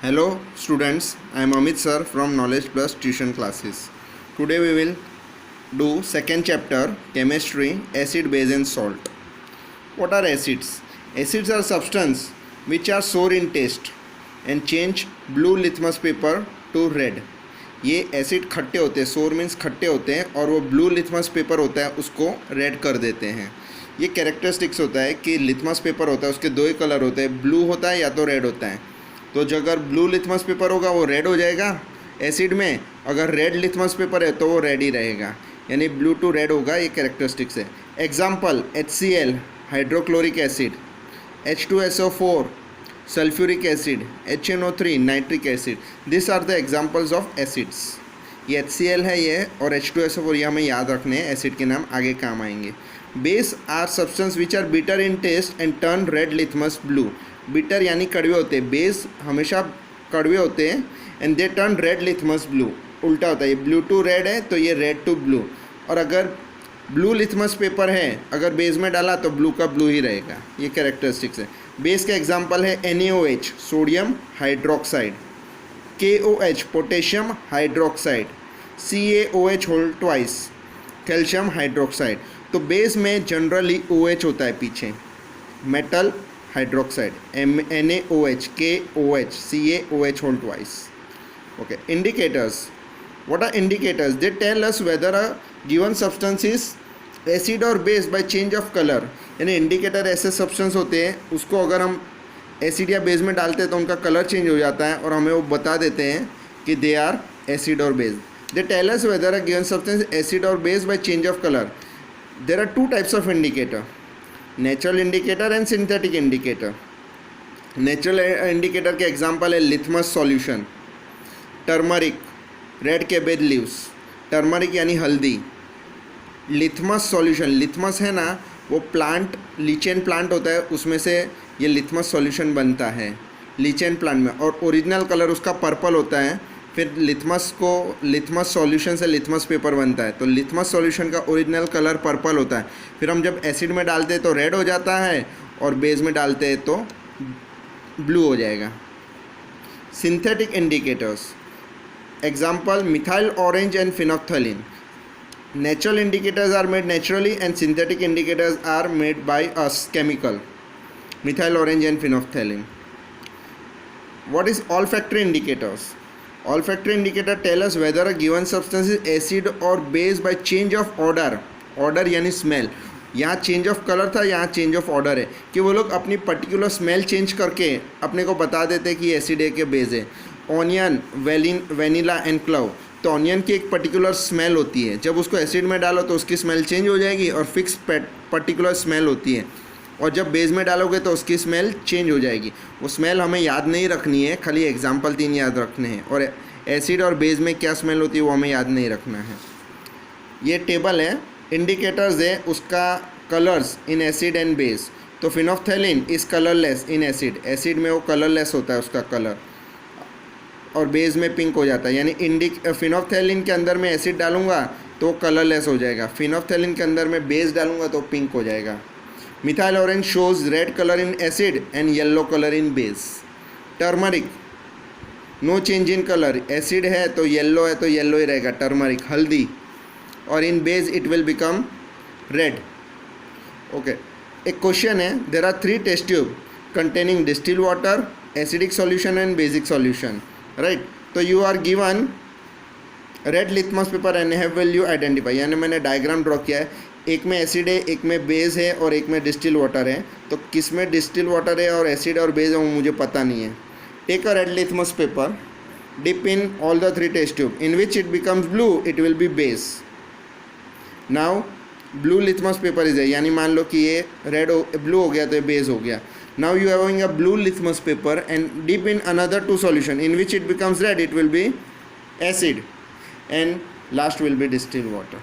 Hello students, I am Amit sir from Knowledge Plus Tuition Classes. Today we will do second chapter chemistry, acid, base and salt. What are acids? Acids are substances which are sour in taste and change blue litmus paper to red. ये acid खट्टे होते हैं, सोर means खट्टे होते हैं और वो ब्लू लिथमस पेपर होता है उसको रेड कर देते हैं. ये कैरेक्टरिस्टिक्स होता है कि लिथमस पेपर होता है उसके दो ही कलर होते हैं, ब्लू होता है या तो रेड होता है. तो जो अगर ब्लू लिथमस पेपर होगा वो रेड हो जाएगा एसिड में, अगर रेड लिथमस पेपर है तो वो रेड ही रहेगा, यानी ब्लू टू रेड होगा. ये कैरेक्टरिस्टिक्स है. Example HCl hydrochloric acid, H2SO4 sulphuric acid, HNO3 nitric acid. This are the examples of acids. ये HCl है ये और H2SO4 ये हमें याद रखने हैं, एसिड के नाम आगे काम आएंगे. Base are substance which are bitter in taste and turn red litmus blue. Bitter यानी कड़वे होते हैं, बेस हमेशा कड़वे होते हैं and they turn red litmus blue. उल्टा होता है, ये ब्लू टू रेड है तो ये रेड टू ब्लू. और अगर ब्लू लिथमस पेपर है अगर बेस में डाला तो ब्लू का ब्लू ही रहेगा. ये कैरेक्टरिस्टिक्स है. बेस का एग्जांपल है NaOH sodium hydroxide, KOH potassium hydroxide, CaOH whole twice calcium hydroxide. तो बेस में जनरली OH होता है पीछे, metal hydroxide, NaOH, KOH, CaOH whole twice. Okay. Indicators. What are indicators? They tell us whether a given substance is acid or base by change of color. यानी indicator ऐसे substance होते हैं उसको अगर हम एसिड या बेस में डालते हैं तो उनका कलर चेंज हो जाता है और हमें वो बता देते हैं कि दे आर एसिड और base. They tell us whether a given substance acid और base by change of colour. There are two types of indicator, natural indicator and synthetic indicator. Natural indicator के एग्जाम्पल है litmus solution, turmeric, red cabbage leaves. Turmeric यानी हल्दी. Litmus solution, litmus है ना वो plant, lichen plant होता है उसमें से ये लिथमस सॉल्यूशन बनता है लीचेन प्लांट में, और ओरिजिनल कलर उसका पर्पल होता है. फिर लिथमस सॉल्यूशन से लिथमस पेपर बनता है. तो लिथमस सॉल्यूशन का ओरिजिनल कलर पर्पल होता है. फिर हम जब एसिड में डालते हैं तो रेड हो जाता है और बेस में डालते हैं तो ब्लू हो जाएगा. Synthetic indicators. Example methyl orange and phenolphthalein. Natural indicators are made naturally and synthetic indicators are made by us chemical. Methyl orange and phenolphthalein. What is olfactory indicators? Olfactory indicator tell us whether a given substance is acid or base by change of odor. Odor यानी smell. यहाँ change of colour था, यहाँ change of order है कि वो लोग अपनी particular smell change करके अपने को बता देते हैं कि एसिड है कि बेस है. Onion, vanilla and club. तो ऑनियन की एक पर्टिकुलर स्मेल होती है, जब उसको एसिड में डालो तो उसकी स्मेल चेंज हो जाएगी और फिक्स पर्टिकुलर स्मेल होती है, और जब बेस में डालोगे तो उसकी स्मेल चेंज हो जाएगी. वो स्मेल हमें याद नहीं रखनी है, खाली एग्जाम्पल 3 याद रखने हैं. और एसिड और बेस में क्या स्मेल होती है वो हमें याद नहीं रखना है. ये टेबल है, इंडिकेटर्स है उसका colours in acid and base. तो phenolphthalein is colourless in acid. Acid में वो कलरलेस होता है उसका कलर और बेस में पिंक हो जाता है. यानी फिनोफ्थैलिन के अंदर मैं एसिड डालूंगा तो कलरलेस हो जाएगा, फिनोफ्थैलिन के अंदर मैं बेस डालूंगा तो पिंक हो जाएगा. Methyl orange shows red colour in acid and yellow colour in base. Turmeric no change in colour, acid है तो येलो है तो येलो ही रहेगा टर्मरिक. हल्दी और in base it will become red. Okay. एक क्वेश्चन है, there are 3 test tube containing distil water, acidic solution and basic solution. Right. तो you are given red litmus paper and have value identify. यानी मैंने diagram draw किया है, एक में acid है, एक में बेस है और एक में डिस्टिल वाटर है. तो किस में डिस्टिल वाटर है और एसिड और बेस है वो मुझे पता नहीं है. Take a red litmus paper, dip in all the 3 test tube in which it becomes blue, it will be base. Now blue litmus paper is है, यानी मान लो कि ये रेड ब्लू हो गया तो ये बेस हो गया. Now you are having a blue litmus paper and dip in another 2 solution in which it becomes red, it will be acid, and last will be distilled water.